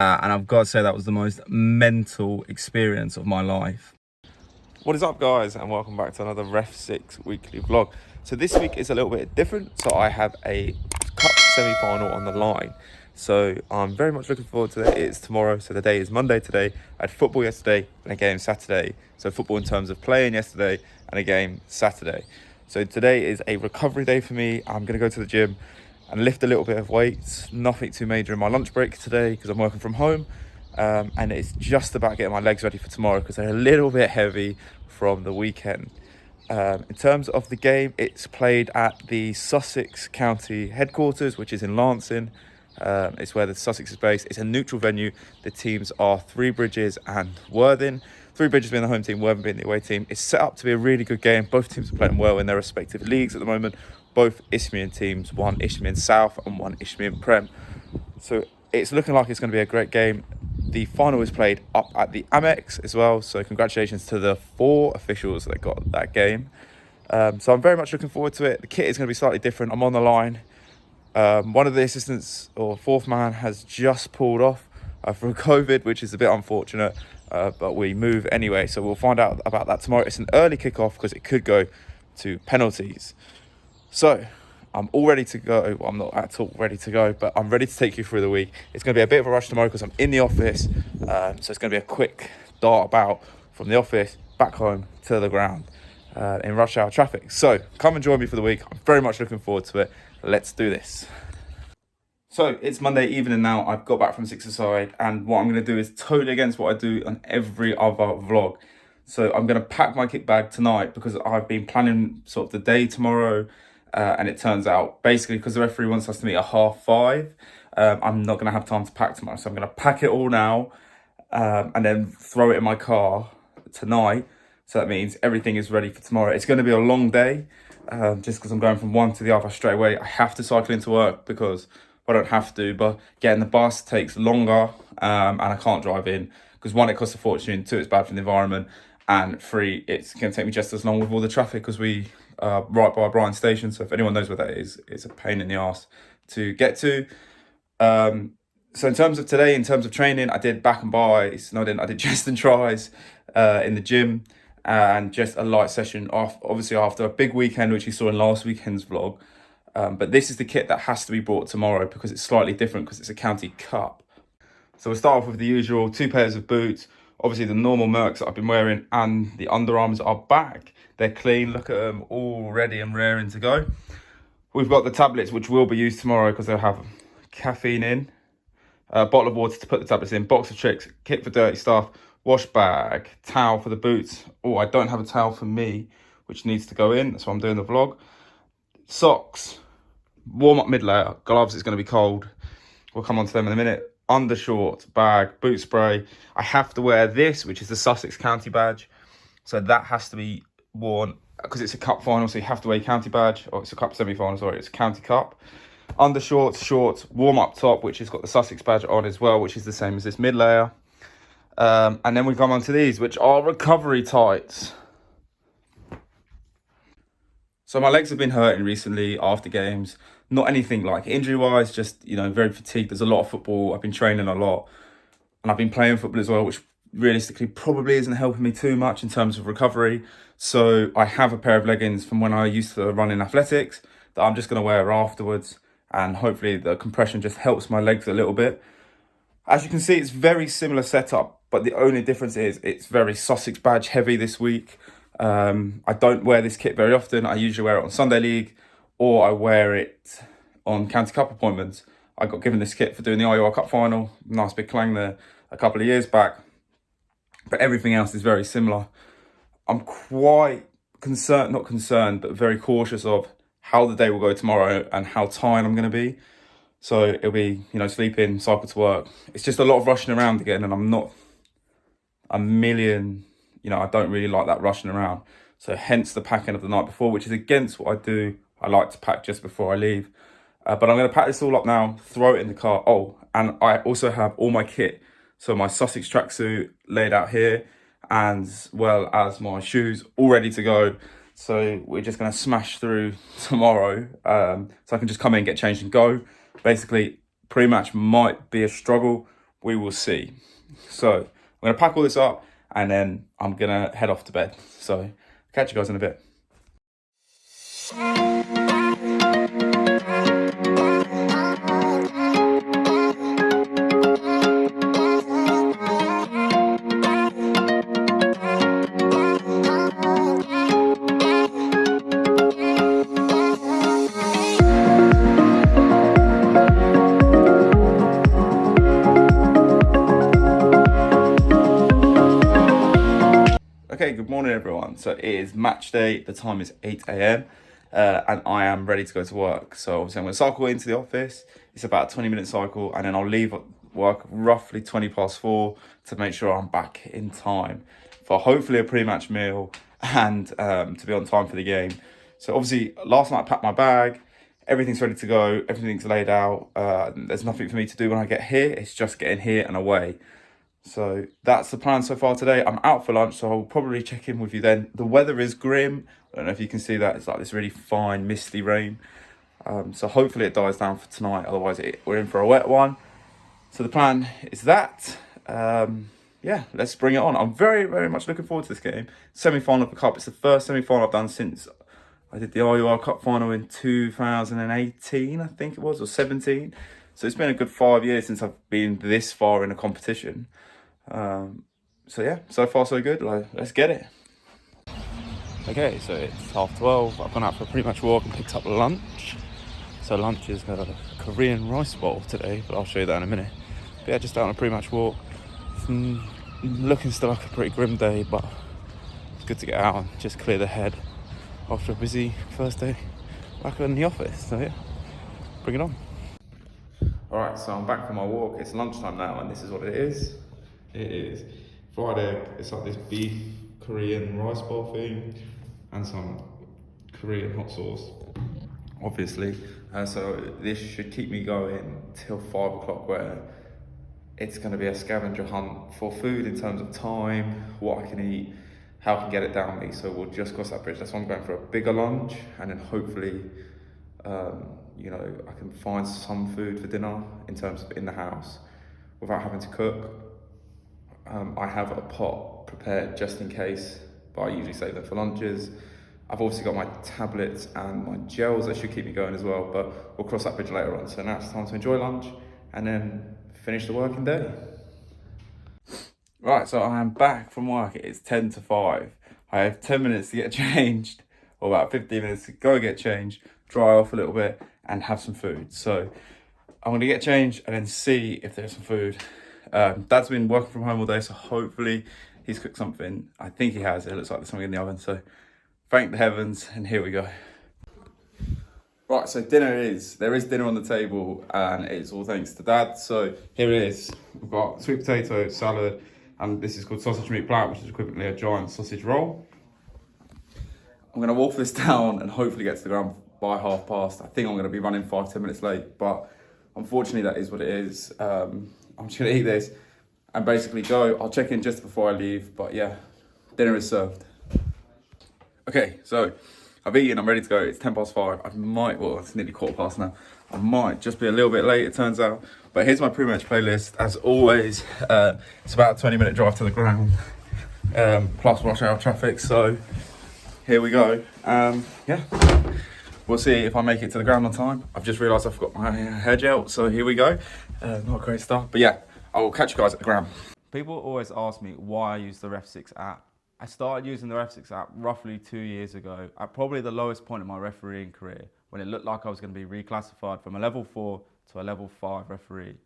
And I've got to say that was the most mental experience of my life. What is up, guys, and welcome back to another Refsix weekly vlog. So this week is a little bit different. So I have a cup semi-final on the line. So I'm very much looking forward to it. It's tomorrow, so the day is Monday today. I had football yesterday and a game Saturday. So football in terms of playing yesterday and a game Saturday. So today is a recovery day for me. I'm going to go to the gym and lift a little bit of weights. Nothing too major in my lunch break today because I'm working from home. And it's just about getting my legs ready for tomorrow because they're a little bit heavy from the weekend. In terms of the game, it's played at the Sussex County headquarters, which is in Lancing. It's where the Sussex is based. It's a neutral venue. The teams are Three Bridges and Worthing. Three Bridges being the home team, Worthing being the away team. It's set up to be a really good game. Both teams are playing well in their respective leagues at the moment. Both Isthmian teams, one Isthmian South and one Isthmian Prem. So it's looking like it's going to be a great game. The final is played up at the Amex as well. So congratulations to the 4 officials that got that game. So I'm very much looking forward to it. The kit is going to be slightly different. I'm on the line. One of the assistants or fourth man has just pulled off for COVID, which is a bit unfortunate. But we move anyway. So we'll find out about that tomorrow. It's an early kickoff because it could go to penalties. So I'm all ready to go. Well, I'm not at all ready to go, but I'm ready to take you through the week. It's going to be a bit of a rush tomorrow because I'm in the office. So it's going to be a quick dart about from the office back home to the ground in rush hour traffic. So come and join me for the week. I'm very much looking forward to it. Let's do this. So it's Monday evening now. I've got back from Sixerside, and what I'm going to do is totally against what I do on every other vlog. So I'm going to pack my kit bag tonight because I've been planning sort of the day tomorrow. And it turns out, basically, because the referee wants us to meet at 5:30, I'm not going to have time to pack tomorrow. So I'm going to pack it all now and then throw it in my car tonight. So that means everything is ready for tomorrow. It's going to be a long day just because I'm going from one to the other straight away. I have to cycle into work because I don't have to, but getting the bus takes longer and I can't drive in because 1, it costs a fortune, 2, it's bad for the environment, and 3, it's going to take me just as long with all the traffic because we right by Bryan Station. So if anyone knows where that is, it's a pain in the arse to get to. So in terms of today, in terms of training, I did back and buys. No, I didn't. I did chest and tries in the gym and just a light session off, obviously after a big weekend, which you saw in last weekend's vlog. But this is the kit that has to be brought tomorrow because it's slightly different because it's a county cup. So we'll start off with the usual 2 pairs of boots. Obviously the normal Mercs that I've been wearing, and the underarms are back. They're clean. Look at them, all ready and raring to go. We've got the tablets, which will be used tomorrow because they'll have caffeine in. A bottle of water to put the tablets in. Box of tricks, kit for dirty stuff, wash bag, towel for the boots. Oh, I don't have a towel for me, which needs to go in. That's why I'm doing the vlog. Socks, warm up mid layer, gloves. It's going to be cold. We'll come on to them in a minute. Undershorts, bag, boot spray. I have to wear this, which is the Sussex County badge. So that has to be worn because it's a cup final. So you have to wear a county badge, or it's a cup semi-final, sorry, it's a county cup. Undershorts, shorts, warm up top, which has got the Sussex badge on as well, which is the same as this mid layer. And then we come on to these, which are recovery tights. So my legs have been hurting recently after games. Not anything like injury-wise, just, very fatigued. There's a lot of football. I've been training a lot. And I've been playing football as well, which realistically probably isn't helping me too much in terms of recovery. So I have a pair of leggings from when I used to run in athletics that I'm just going to wear afterwards. And hopefully the compression just helps my legs a little bit. As you can see, it's very similar setup, but the only difference is it's very Sussex badge heavy this week. I don't wear this kit very often. I usually wear it on Sunday League or I wear it on County Cup appointments. I got given this kit for doing the IOR Cup final. Nice big clang there a couple of years back. But everything else is very similar. I'm quite concerned, not concerned, but very cautious of how the day will go tomorrow and how tired I'm going to be. So it'll be, sleep in, cycle to work. It's just a lot of rushing around again, and I'm not a million, I don't really like that rushing around. So hence the packing of the night before, which is against what I do. I like to pack just before I leave. But I'm going to pack this all up now, throw it in the car. Oh, and I also have all my kit. So my Sussex tracksuit laid out here, as well as my shoes all ready to go. So we're just going to smash through tomorrow. So I can just come in, get changed and go. Basically, pre-match might be a struggle we will see. So I'm going to pack all this up and then I'm going to head off to bed. So catch you guys in a bit. Okay, good morning everyone. So it is match day, the time is 8 a.m. And I am ready to go to work. So obviously I'm going to cycle into the office. It's about a 20-minute cycle and then I'll leave work roughly 4:20 to make sure I'm back in time for hopefully a pre-match meal and to be on time for the game. So obviously last night I packed my bag, everything's ready to go, everything's laid out. There's nothing for me to do when I get here, it's just getting here and away. So that's the plan so far today. I'm out for lunch, so I'll probably check in with you then. The weather is grim. I don't know if you can see that. It's like this really fine, misty rain. So hopefully it dies down for tonight. Otherwise, we're in for a wet one. So the plan is that. Yeah, let's bring it on. I'm very, very much looking forward to this game. Semi-final of the Cup. It's the first semi-final I've done since I did the RUR Cup final in 2018, I think it was, or 17. So it's been a good 5 years since I've been this far in a competition. So yeah, so far so good. Let's get it. Okay, so it's 12:30. I've gone out for a pre-match walk and picked up lunch. So lunch is a Korean rice bowl today, but I'll show you that in a minute. But yeah, just out on a pre-match walk. Looking still like a pretty grim day, but it's good to get out and just clear the head after a busy first day back in the office. So yeah, bring it on. All right, so I'm back from my walk. It's lunchtime now, and this is what it is. It is fried egg. It's like this beef Korean rice bowl thing, and some Korean hot sauce, obviously. So this should keep me going till 5 o'clock, where it's going to be a scavenger hunt for food in terms of time, what I can eat, how I can get it down me. So we'll just cross that bridge. That's why I'm going for a bigger lunch, and then hopefully, you know, I can find some food for dinner in terms of in the house without having to cook. I have a pot prepared just in case, but I usually save them for lunches. I've also got my tablets and my gels that should keep me going as well, but we'll cross that bridge later on. So now it's time to enjoy lunch and then finish the working day. Right, so I am back from work. It's 10 to 5. I have 10 minutes to get changed, or about 15 minutes to go get changed, dry off a little bit and have some food. So I'm going to get changed and then see if there's some food. Dad's been working from home all day, so hopefully he's cooked something. I think he has. It looks like there's something in the oven. So thank the heavens, and here we go. Right, so there is dinner on the table, and it's all thanks to Dad. So here it is. We've got sweet potato, salad, and this is called sausage meat plat, which is equivalently a giant sausage roll. I'm going to wolf this down and hopefully get to the ground by past. I think I'm going to be running 5-10 minutes late, but unfortunately that is what it is. I'm just going to eat this and basically go. I'll check in just before I leave, but yeah, dinner is served. Okay, so I've eaten, I'm ready to go. It's 5:10. I might, well, it's nearly 15:15 now. I might just be a little bit late, it turns out. But here's my pre-match playlist. As always, it's about a 20-minute drive to the ground, plus rush hour traffic. So here we go. Yeah, we'll see if I make it to the ground on time. I've just realised I've got my hair gel, so here we go. Not great stuff, but yeah, I will catch you guys at the ground. People always ask me why I use the Refsix app. I started using the Refsix app roughly 2 years ago, at probably the lowest point in my refereeing career, when it looked like I was going to be reclassified from a level 4 to a level 5 referee.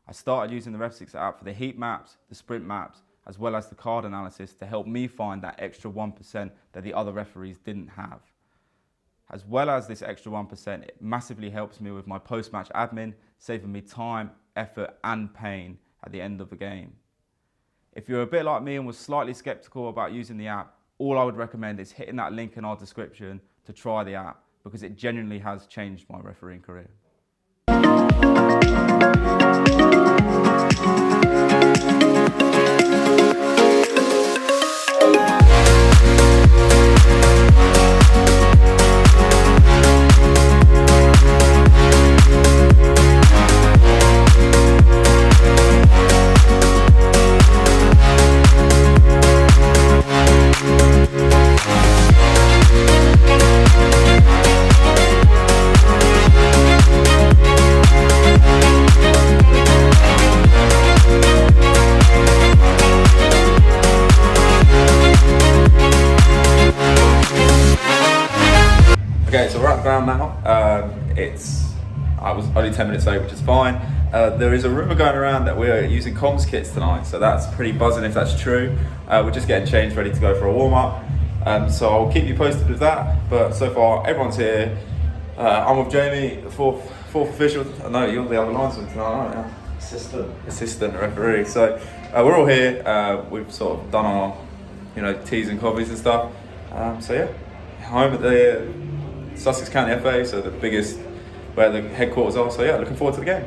I started using the Refsix app for the heat maps, the sprint maps, as well as the card analysis to help me find that extra 1% that the other referees didn't have. As well as this extra 1%, it massively helps me with my post-match admin, saving me time, effort and pain at the end of the game. If you're a bit like me and was slightly skeptical about using the app, all I would recommend is hitting that link in our description to try the app, because it genuinely has changed my refereeing career. ground now. I was only 10 minutes late, which is fine. There is a rumour going around that we're using comms kits tonight, so that's pretty buzzing if that's true. We're just getting changed, ready to go for a warm-up. So I'll keep you posted with that. But so far, everyone's here. I'm with Jamie, the fourth official. I know you're the other linesman tonight, aren't you? Assistant referee. So we're all here. We've sort of done our, teas and coffees and stuff. So yeah, home at the Sussex County FA, so the biggest, where the headquarters are. So yeah, looking forward to the game.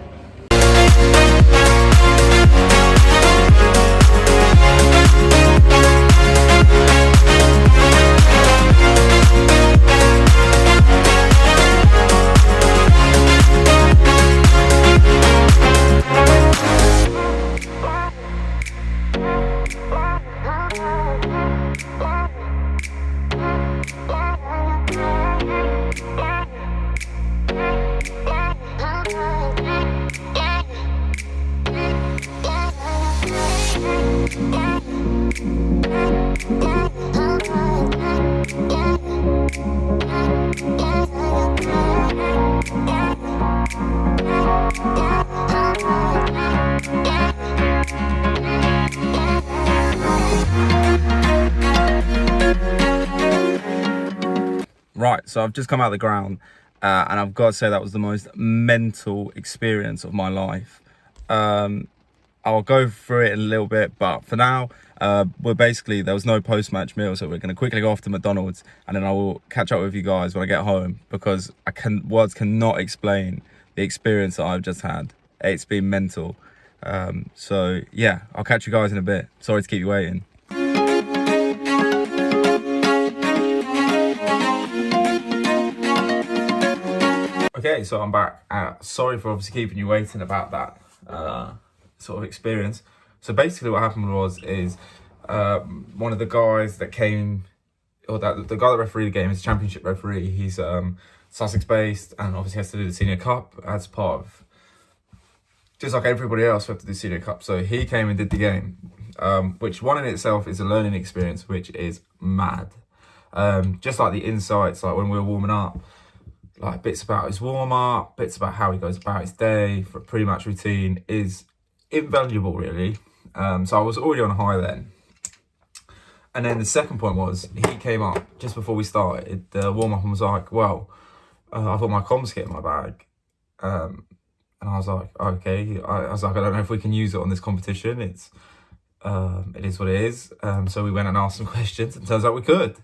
Right, so I've just come out of the ground and I've got to say that was the most mental experience of my life. I'll go through it in a little bit, but for now, there was no post-match meal, so we're going to quickly go off to McDonald's and then I will catch up with you guys when I get home, because words cannot explain the experience that I've just had. It's been mental. So yeah, I'll catch you guys in a bit. Sorry to keep you waiting. Okay, so I'm back. Sorry for obviously keeping you waiting about that sort of experience. So basically what happened is one of the guys that came, the guy that refereed the game is a championship referee. He's Sussex based and obviously has to do the Senior Cup as part of, just like everybody else, we have to do Senior Cup. So he came and did the game, which one in itself is a learning experience, which is mad. Just like the insights, like when we were warming up, like bits about his warm-up, bits about how he goes about his day for a pre-match routine is invaluable, really. So I was already on a high then. And then the second point was, he came up just before we started the warm-up and was like, well, I've got my comms kit in my bag. And I was like, okay. I was like, I don't know if we can use it on this competition. It is what it is. So we went and asked some questions and turns out we could.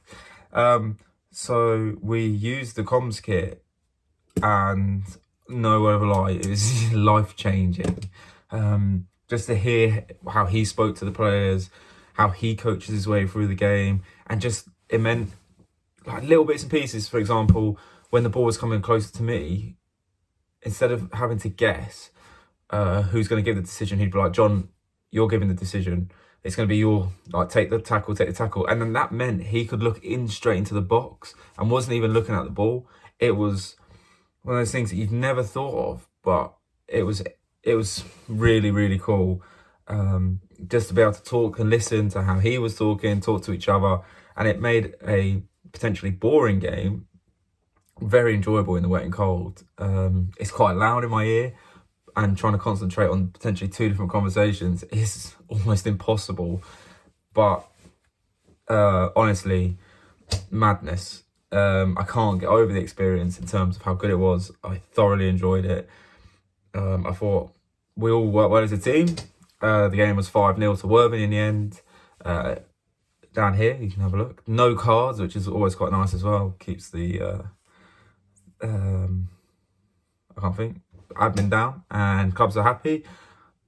So we used the comms kit, and no word of a lie, it was life-changing. Just to hear how he spoke to the players, how he coaches his way through the game, and just, it meant like little bits and pieces. For example, when the ball was coming closer to me, instead of having to guess who's going to give the decision, he'd be like, John, you're giving the decision. It's going to be your, like, take the tackle. And then that meant he could look in straight into the box and wasn't even looking at the ball. It was one of those things that you've never thought of, but it was really, really cool. Just to be able to talk and listen to how he was talking, talk to each other. And it made a potentially boring game very enjoyable in the wet and cold. It's quite loud in my ear, and trying to concentrate on potentially two different conversations is almost impossible. But honestly, madness. I can't get over the experience in terms of how good it was. I thoroughly enjoyed it. I thought we all worked well as a team. The game was 5-0 to Worthing in the end. Down here, you can have a look. No cards, which is always quite nice as well. Keeps the I can't think, admin down, and clubs are happy.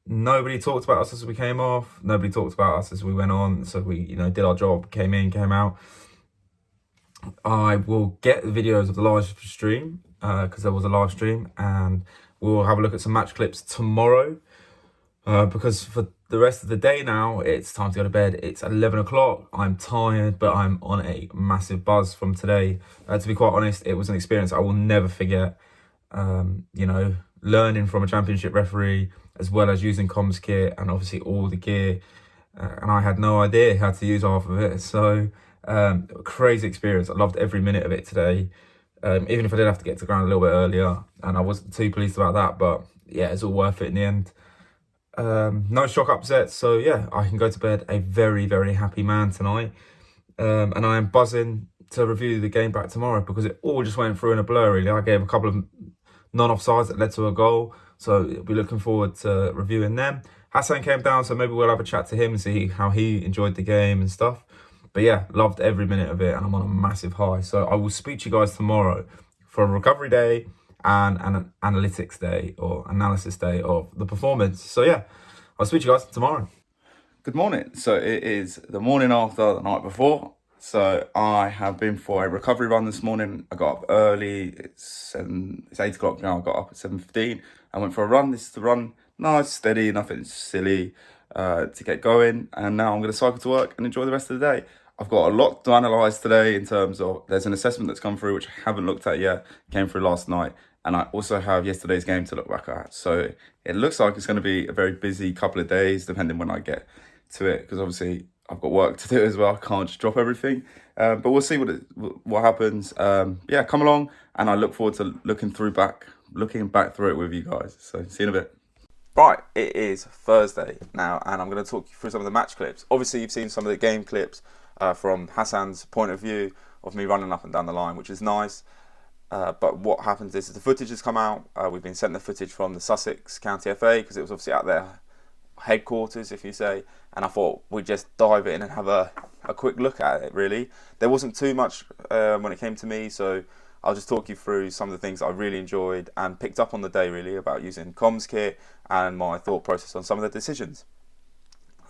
Nobody talked about us as we came off. Nobody talked about us as we went on. So we, did our job, came in, came out. I will get the videos of the live stream because there was a live stream, and we'll have a look at some match clips tomorrow because for the rest of the day now, it's time to go to bed. It's 11 o'clock. I'm tired, but I'm on a massive buzz from today. To be quite honest, it was an experience I will never forget. Learning from a championship referee, as well as using comms kit and obviously all the gear. And I had no idea how to use half of it. So crazy experience. I loved every minute of it today. even if I did have to get to the ground a little bit earlier, and I wasn't too pleased about that, but yeah, it's all worth it in the end. No shock upsets, so yeah, I can go to bed a very, very happy man tonight. And I am buzzing to review the game back tomorrow because it all just went through in a blur, really. I gave a couple of non-offsides that led to a goal, so I'll be looking forward to reviewing them. Hassan came down, so maybe we'll have a chat to him and see how he enjoyed the game and stuff. But yeah, loved every minute of it, and I'm on a massive high. So I will speak to you guys tomorrow for a recovery day and an analytics day or analysis day of the performance. So yeah, I'll speak to you guys tomorrow. Good morning. So it is the morning after the night before. So I have been for a recovery run this morning. I got up early. It's 8 o'clock now. I got up at 7:15. I went for a run. This is the run. Nice, steady, nothing silly to get going. And now I'm going to cycle to work and enjoy the rest of the day. I've got a lot to analyse today in terms of there's an assessment that's come through which I haven't looked at yet. Came through last night. And I also have yesterday's game to look back at. So it looks like it's going to be a very busy couple of days depending when I get to it, because obviously I've got work to do as well. I can't just drop everything, but we'll see what happens. Yeah, come along, and I look forward to looking back through it with you guys. So see you in a bit. Right, it is Thursday now, and I'm going to talk you through some of the match clips. Obviously, you've seen some of the game clips from Hassan's point of view of me running up and down the line, which is nice. But what happens is the footage has come out. We've been sent the footage from the Sussex County FA because it was obviously at their headquarters, if you say, and I thought we'd just dive in and have a quick look at it. Really, there wasn't too much when it came to me, so I'll just talk you through some of the things I really enjoyed and picked up on the day, really, about using comms kit and my thought process on some of the decisions.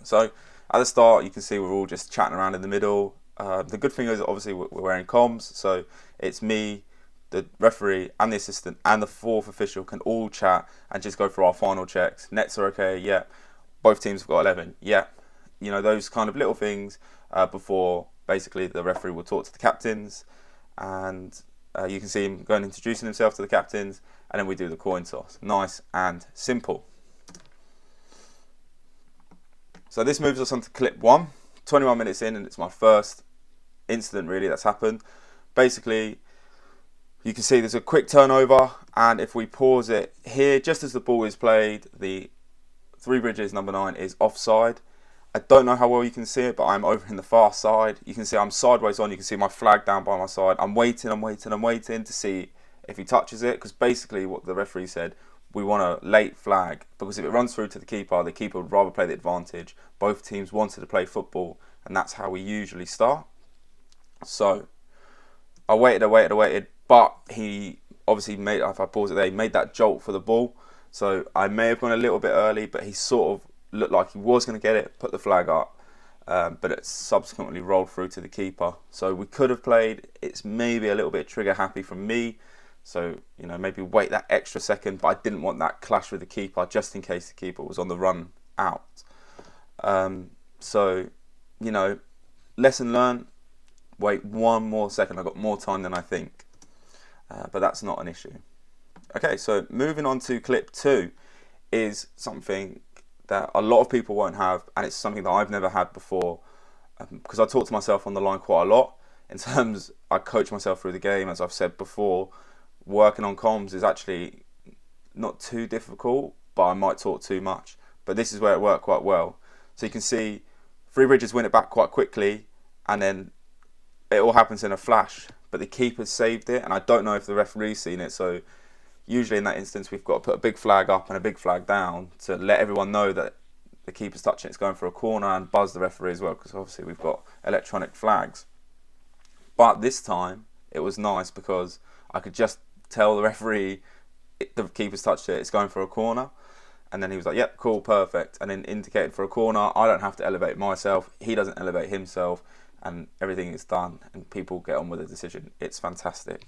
So at the start, you can see we're all just chatting around in the middle. The good thing is obviously we're wearing comms, so it's me, the referee and the assistant and the fourth official can all chat and just go through our final checks. Nets are okay, yeah. Both teams have got 11, yeah. You know, those kind of little things before basically the referee will talk to the captains, and you can see him going introducing himself to the captains, and then we do the coin toss. Nice and simple. So this moves us on to clip 1, 21 minutes in, and it's my first incident really that's happened. Basically, you can see there's a quick turnover, and if we pause it here, just as the ball is played, the Three Bridges number 9 is offside. I don't know how well you can see it, but I'm over in the far side. You can see I'm sideways on. You can see my flag down by my side. I'm waiting to see if he touches it, because basically what the referee said, we want a late flag, because if it runs through to the keeper would rather play the advantage. Both teams wanted to play football, and that's how we usually start. So I waited, but he obviously made, if I pause it there, he made that jolt for the ball. So I may have gone a little bit early, but he sort of looked like he was going to get it, put the flag up, but it subsequently rolled through to the keeper. So we could have played. It's maybe a little bit trigger happy from me. So, you know, maybe wait that extra second, but I didn't want that clash with the keeper just in case the keeper was on the run out. So, you know, lesson learned, wait one more second. I got more time than I think, but that's not an issue. Okay, so moving on to clip 2 is something that a lot of people won't have, and it's something that I've never had before, because I talk to myself on the line quite a lot. In terms, I coach myself through the game, as I've said before. Working on comms is actually not too difficult, but I might talk too much. But this is where it worked quite well. So you can see Three Bridges win it back quite quickly, and then it all happens in a flash. But the keeper saved it, and I don't know if the referee's seen it, so usually in that instance we've got to put a big flag up and a big flag down to let everyone know that the keeper's touching it's going for a corner, and buzz the referee as well, because obviously we've got electronic flags. But this time it was nice because I could just tell the referee the keeper's touched it, it's going for a corner, and then he was like, yep, cool, perfect, and then indicated for a corner. I don't have to elevate myself, he doesn't elevate himself, and everything is done and people get on with the decision. It's fantastic.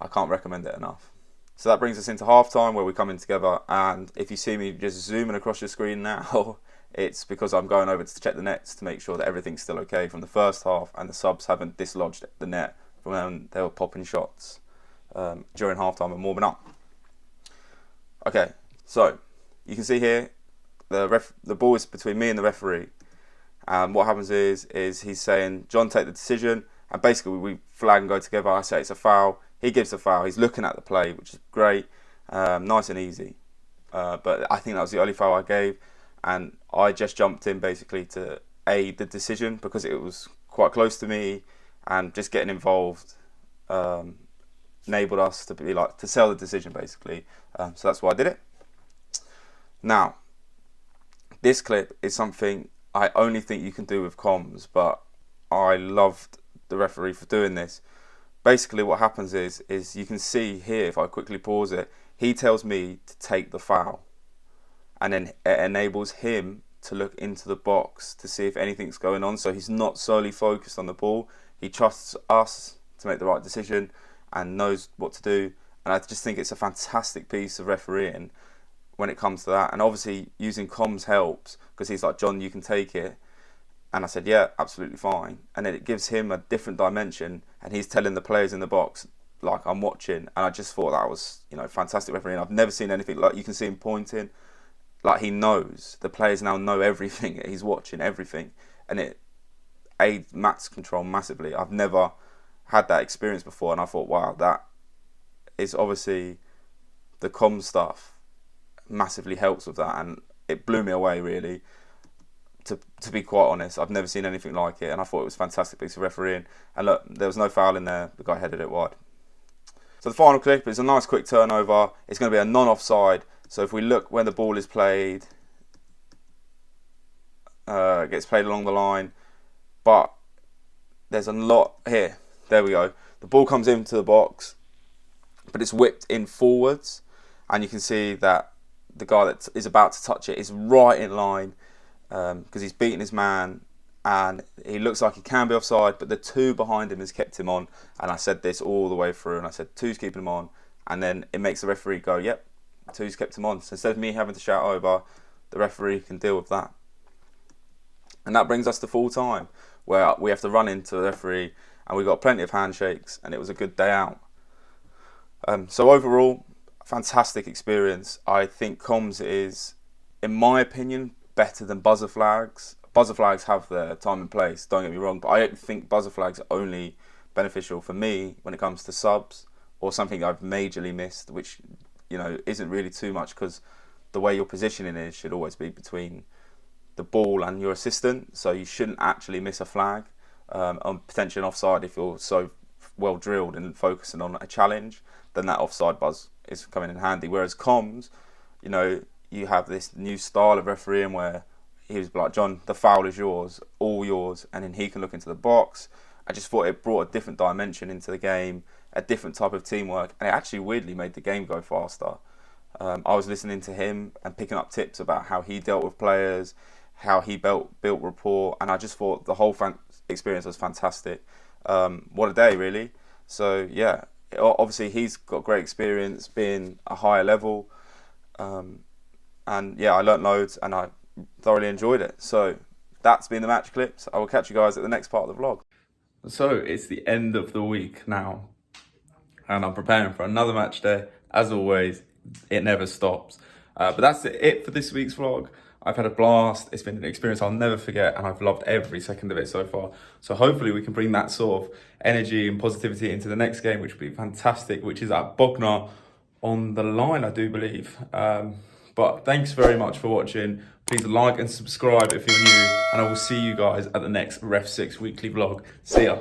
I can't recommend it enough. So that brings us into half time, where we come in together, and if you see me just zooming across your screen now, it's because I'm going over to check the nets to make sure that everything's still okay from the first half and the subs haven't dislodged the net from when they were popping shots during half time and warming up. Okay, so you can see here the ball is between me and the referee, and what happens is he's saying, John, take the decision, and basically we flag and go together. I say it's a foul, he gives the foul. He's looking at the play, which is great, nice and easy. But I think that was the only foul I gave, and I just jumped in basically to aid the decision because it was quite close to me, and just getting involved enabled us to sell the decision basically. So that's why I did it. Now, this clip is something I only think you can do with comms, but I loved the referee for doing this. Basically what happens is you can see here, if I quickly pause it, he tells me to take the foul, and then it enables him to look into the box to see if anything's going on. So he's not solely focused on the ball. He trusts us to make the right decision and knows what to do. And I just think it's a fantastic piece of refereeing when it comes to that. And obviously using comms helps, because he's like, John, you can take it. And I said, yeah, absolutely fine. And then it gives him a different dimension, and he's telling the players in the box, like, I'm watching. And I just thought that was, fantastic refereeing. I've never seen anything like, you can see him pointing. Like, he knows. The players now know everything. He's watching everything. And it aids Matt's control massively. I've never had that experience before, and I thought, wow, that is obviously the comm stuff massively helps with that, and it blew me away really. To be quite honest, I've never seen anything like it, and I thought it was a fantastic piece of refereeing. And look, there was no foul in there. The guy headed it wide. So the final clip is a nice quick turnover. It's going to be a non-offside. So if we look when the ball is played, it gets played along the line, but there's a lot here. There we go. The ball comes into the box, but it's whipped in forwards, and you can see that the guy that is about to touch it is right in line, because he's beaten his man, and he looks like he can be offside, but the two behind him has kept him on. And I said this all the way through, and I said two's keeping him on, and then it makes the referee go, yep, two's kept him on. So instead of me having to shout over, the referee can deal with that. And that brings us to full time, where we have to run into the referee, and we got plenty of handshakes, and it was a good day out. So overall, fantastic experience. I think comms is, in my opinion, better than buzzer flags. Buzzer flags have their time and place, don't get me wrong, but I don't think buzzer flags are only beneficial for me when it comes to subs, or something I've majorly missed, which isn't really too much, because the way your positioning is should always be between the ball and your assistant, so you shouldn't actually miss a flag on potential offside. If you're so well drilled and focusing on a challenge, then that offside buzz is coming in handy. Whereas comms, you have this new style of refereeing where he was like, John, the foul is yours, all yours, and then he can look into the box. I just thought it brought a different dimension into the game, a different type of teamwork, and it actually weirdly made the game go faster. I was listening to him and picking up tips about how he dealt with players, how he built rapport, and I just thought the whole experience was fantastic. What a day, really. So yeah, obviously he's got great experience being a higher level, and yeah, I learnt loads and I thoroughly enjoyed it. So that's been the match clips. I will catch you guys at the next part of the vlog. So it's the end of the week now, and I'm preparing for another match day. As always, it never stops. But that's it for this week's vlog. I've had a blast. It's been an experience I'll never forget, and I've loved every second of it so far. So hopefully we can bring that sort of energy and positivity into the next game, which will be fantastic, which is at Bognor on the line, I do believe. But thanks very much for watching. Please like and subscribe if you're new, and I will see you guys at the next Refsix weekly vlog. See ya.